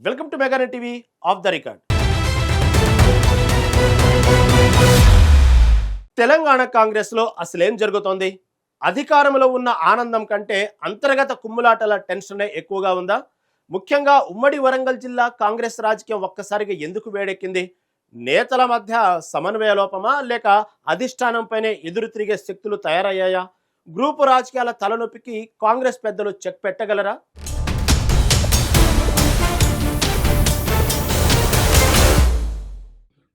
Welcome to mega TV off the record. Telangana కాంగ్రెస్లో అసలేం జరుగుతోంది? అధికారంలో ఉన్న ఆనందం కంటే అంతర్గత కుమ్ములాటల టెన్షనే ఎక్కువగా ఉందా? ముఖ్యంగా ఉమ్మడి వరంగల్ జిల్లా కాంగ్రెస్ రాజకీయం ఒక్కసారిగా ఎందుకు వేడెక్కింది? నేతల మధ్య సమన్వయ లోపమా, లేక అధిష్టానంపైనే ఎదురు తిరిగే శక్తులు తయారయ్యాయా? గ్రూపు రాజకీయాల తలనొప్పికి కాంగ్రెస్ పెద్దలు చెక్ పెట్టగలరా?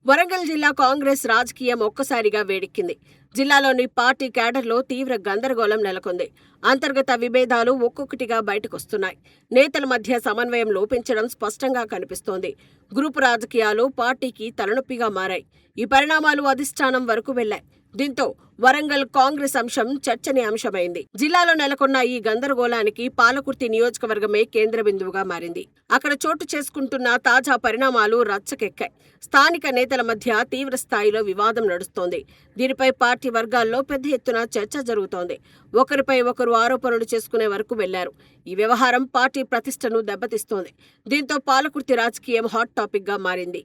వరంగల్ జిల్లా కాంగ్రెస్ రాజకీయం ఒక్కసారిగా వేడెక్కింది. జిల్లాలోని పార్టీ క్యాడర్లో తీవ్ర గందరగోళం నెలకొంది. అంతర్గత విభేదాలు ఒక్కొక్కటిగా బయటకొస్తున్నాయి. నేతల మధ్య సమన్వయం లోపించడం స్పష్టంగా కనిపిస్తోంది. గ్రూపు రాజకీయాలు పార్టీకి తలనొప్పిగా మారాయి. ఈ పరిణామాలు అధిష్టానం వరకు వెళ్లాయి. దీంతో వరంగల్ కాంగ్రెస్ అంశం చర్చనీయాంశమైంది. జిల్లాలో నెలకొన్న ఈ గందరగోళానికి పాలకుర్తి నియోజకవర్గమే కేంద్ర బిందువుగా మారింది. అక్కడ చోటు చేసుకుంటున్న తాజా పరిణామాలు రచ్చకెక్కాయి. స్థానిక నేతల మధ్య తీవ్ర స్థాయిలో వివాదం నడుస్తోంది. దీనిపై పార్టీ వర్గాల్లో పెద్ద ఎత్తున చర్చ జరుగుతోంది. ఒకరిపై ఒకరు ఆరోపణలు చేసుకునే వరకు వెళ్లారు. ఈ వ్యవహారం పార్టీ ప్రతిష్టను దెబ్బతీస్తోంది. దీంతో పాలకుర్తి రాజకీయం హాట్ టాపిక్ గా మారింది.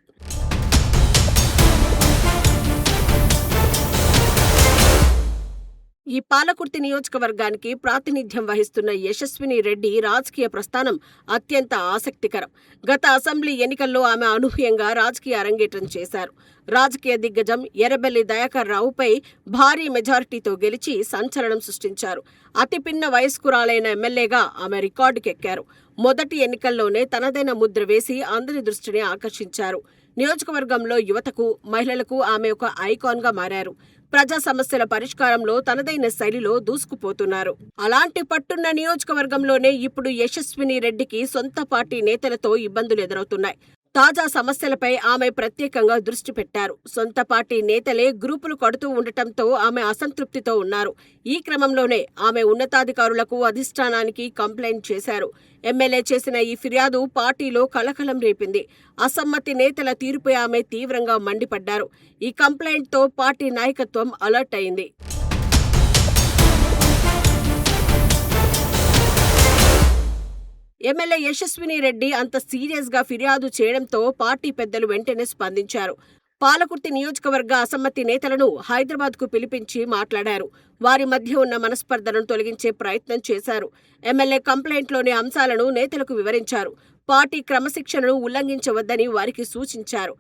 ఈ పాలకుర్తి నియోజకవర్గానికి ప్రాతినిధ్యం వహిస్తున్న యశస్విని రెడ్డి రాజకీయ ప్రస్థానం అత్యంత ఆసక్తికరం. గత అసెంబ్లీ ఎన్నికల్లో ఆమె అనూహ్యంగా రాజకీయ అరంగేట్రం చేశారు. రాజకీయ దిగ్గజం ఎర్రబెల్లి దయాకర్ రావుపై భారీ మెజారిటీతో గెలిచి సంచలనం సృష్టించారు. అతి పిన్న వయస్కురాలైన ఎమ్మెల్యేగా ఆమె రికార్డుకెక్కారు. మొదటి ఎన్నికల్లోనే తనదైన ముద్ర వేసి అందరి దృష్టిని ఆకర్షించారు. నియోజకవర్గంలో యువతకు, మహిళలకు ఆమె ఒక ఐకాన్గా మారారు. ప్రజా సమస్యల పరిష్కారంలో తనదైన శైలిలో దూసుకుపోతున్నారు. అలాంటి పట్టున్న నియోజకవర్గంలోనే ఇప్పుడు యశస్విని రెడ్డికి సొంత పార్టీ నేతలతో ఇబ్బందులు ఎదురవుతున్నాయి. తాజా సమస్యలపై ఆమె ప్రత్యేకంగా దృష్టి పెట్టారు. సొంత పార్టీ నేతలే గ్రూపులు కడుతూ ఉండటంతో ఆమె అసంతృప్తితో ఉన్నారు. ఈ క్రమంలోనే ఆమె ఉన్నతాధికారులకు, అధిష్టానానికి కంప్లైంట్ చేశారు. ఎమ్మెల్యే చేసిన ఈ ఫిర్యాదు పార్టీలో కలకలం రేపింది. అసమ్మతి నేతల తీరుపై ఆమె తీవ్రంగా మండిపడ్డారు. ఈ కంప్లైంట్తో పార్టీ నాయకత్వం అలర్ట్ అయింది. ఎమ్మెల్యే యశస్విని రెడ్డి అంత సీరియస్ గా ఫిర్యాదు చేయడంతో పార్టీ పెద్దలు వెంటనే స్పందించారు. పాలకుర్తి నియోజకవర్గ అసమ్మతి నేతలను హైదరాబాద్ కు పిలిపించి మాట్లాడారు. వారి మధ్య ఉన్న మనస్పర్ధలను తొలగించే ప్రయత్నం చేశారు. ఎమ్మెల్యే కంప్లైంట్లోని అంశాలను నేతలకు వివరించారు. పార్టీ క్రమశిక్షణను ఉల్లంఘించవద్దని వారికి సూచించారు.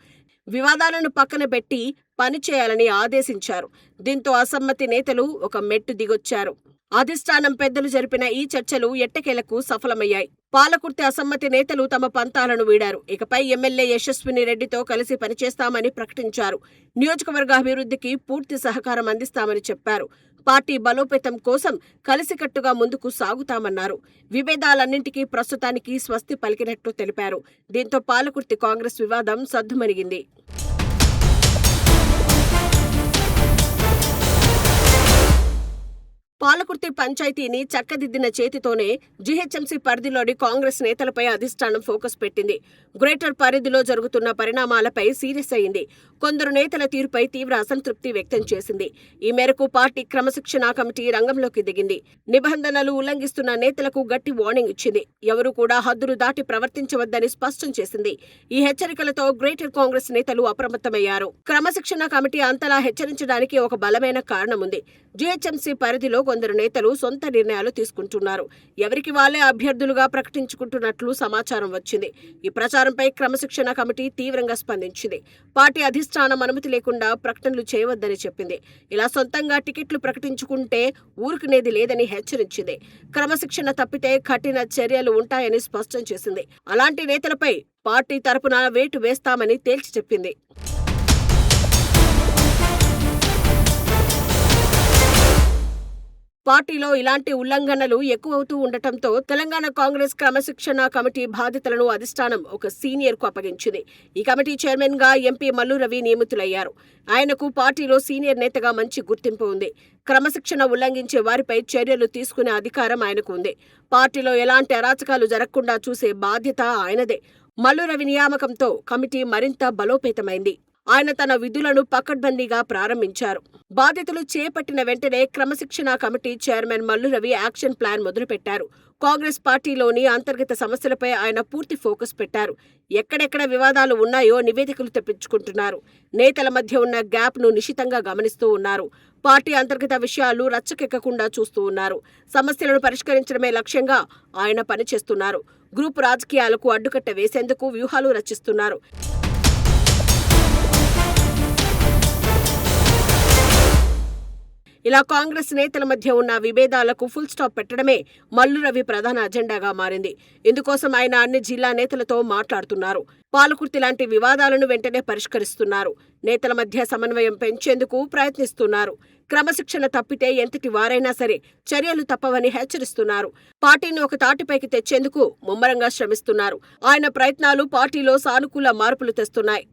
వివాదాలను పక్కన పెట్టి పనిచేయాలని ఆదేశించారు. దీంతో అసమ్మతి నేతలు ఒక మెట్టు దిగొచ్చారు. అధిష్టానం పెద్దలు జరిపిన ఈ చర్చలు ఎట్టకేలకు సఫలమయ్యాయి. పాలకుర్తి అసమ్మతి నేతలు తమ పంతాలను వీడారు. ఇకపై ఎమ్మెల్యే యశస్విని రెడ్డితో కలిసి పనిచేస్తామని ప్రకటించారు. నియోజకవర్గ అభివృద్ధికి పూర్తి సహకారం అందిస్తామని చెప్పారు. పార్టీ బలోపేతం కోసం కలిసికట్టుగా ముందుకు సాగుతామన్నారు. విభేదాలన్నింటికీ ప్రస్తుతానికి స్వస్తి పలికినట్లు తెలిపారు. దీంతో పాలకుర్తి కాంగ్రెస్ వివాదం సద్దుమణిగింది. పాలకుర్తి పంచాయతీని చక్కదిద్దిన చేతితోనే జీహెచ్ఎంసీ పరిధిలోని కాంగ్రెస్ నేతలపై అధిష్టానం ఫోకస్ పెట్టింది. గ్రేటర్ పరిధిలో జరుగుతున్న పరిణామాలపై సీరియస్ అయింది. కొందరు నేతల తీరుపై తీవ్ర అసంతృప్తి వ్యక్తం చేసింది. ఈ మేరకు పార్టీ క్రమశిక్షణా కమిటీ రంగంలోకి దిగింది. నిబంధనలు ఉల్లంఘిస్తున్న నేతలకు గట్టి వార్నింగ్ ఇచ్చింది. ఎవరూ కూడా హద్దులు దాటి ప్రవర్తించవద్దని స్పష్టం చేసింది. ఈ హెచ్చరికలతో గ్రేటర్ కాంగ్రెస్ నేతలు అప్రమత్తమయ్యారు. క్రమశిక్షణా కమిటీ అంతలా హెచ్చరించడానికి ఒక బలమైన కారణం ఉంది. జీహెచ్ఎంసీ పరిధిలో కొందరు నేతలు సొంత నిర్ణయాలు తీసుకుంటున్నారు. ఎవరికి వాళ్లే అభ్యర్థులుగా ప్రకటించుకుంటున్నట్లు సమాచారం వచ్చింది. ఈ ప్రచారంపై క్రమశిక్షణ కమిటీ తీవ్రంగా స్పందించింది. పార్టీ అధిష్టానం అనుమతి లేకుండా ప్రకటనలు చేయవద్దని చెప్పింది. ఇలా సొంతంగా టికెట్లు ప్రకటించుకుంటే ఊరుకునేది లేదని హెచ్చరించింది. క్రమశిక్షణ తప్పితే కఠిన చర్యలు ఉంటాయని స్పష్టం చేసింది. అలాంటి నేతలపై పార్టీ తరపున వేటు వేస్తామని తేల్చి చెప్పింది. పార్టీలో ఇలాంటి ఉల్లంఘనలు ఎక్కువవుతూ ఉండటంతో తెలంగాణ కాంగ్రెస్ క్రమశిక్షణ కమిటీ బాధ్యతలను అధిష్టానం ఒక సీనియర్ కు అప్పగించింది. ఈ కమిటీ చైర్మన్ గా ఎంపీ మల్లు రవి నియమితులయ్యారు. ఆయనకు పార్టీలో సీనియర్ నేతగా మంచి గుర్తింపు ఉంది. క్రమశిక్షణ ఉల్లంఘించే వారిపై చర్యలు తీసుకునే అధికారం ఆయనకు ఉంది. పార్టీలో ఎలాంటి అరాచకాలు జరగకుండా చూసే బాధ్యత ఆయనదే. మల్లు రవి నియామకంతో కమిటీ మరింత బలోపేతమైంది. ఆయన తన విధులను పకడ్బందీగా ప్రారంభించారు. బాధ్యతలు చేపట్టిన వెంటనే క్రమశిక్షణా committee chairman Mallu Ravi action plan మొదలుపెట్టారు. కాంగ్రెస్ పార్టీలోని అంతర్గత సమస్యలపై ఆయన పూర్తి ఫోకస్ పెట్టారు. ఎక్కడెక్కడ వివాదాలు ఉన్నాయో నివేదికలు తెప్పించుకుంటున్నారు. నేతల మధ్య ఉన్న గ్యాప్ ను నిశితంగా గమనిస్తూ ఉన్నారు. పార్టీ అంతర్గత విషయాలు రచ్చకెక్కకుండా చూస్తూ ఉన్నారు. సమస్యలను పరిష్కరించడమే లక్ష్యంగా ఆయన పనిచేస్తున్నారు. గ్రూప్ రాజకీయాలకు అడ్డుకట్ట వేసేందుకు వ్యూహాలు రచిస్తున్నారు. ఇలా కాంగ్రెస్ నేతల మధ్య ఉన్న విభేదాలకు ఫుల్ స్టాప్ పెట్టడమే మల్లు రవి ప్రధాన అజెండాగా మారింది. ఇందుకోసం ఆయన అన్ని జిల్లా నేతలతో మాట్లాడుతున్నారు. పాలకుర్తి లాంటి వివాదాలను వెంటనే పరిష్కరిస్తున్నారు. నేతల మధ్య సమన్వయం పెంచేందుకు ప్రయత్నిస్తున్నారు. క్రమశిక్షణ తప్పితే ఎంతటి వారైనా సరే చర్యలు తప్పవని హెచ్చరిస్తున్నారు. పార్టీని ఒక తాటిపైకి తెచ్చేందుకు ముమ్మరంగా శ్రమిస్తున్నారు. ఆయన ప్రయత్నాలు పార్టీలో సానుకూల మార్పులు తెస్తున్నాయి.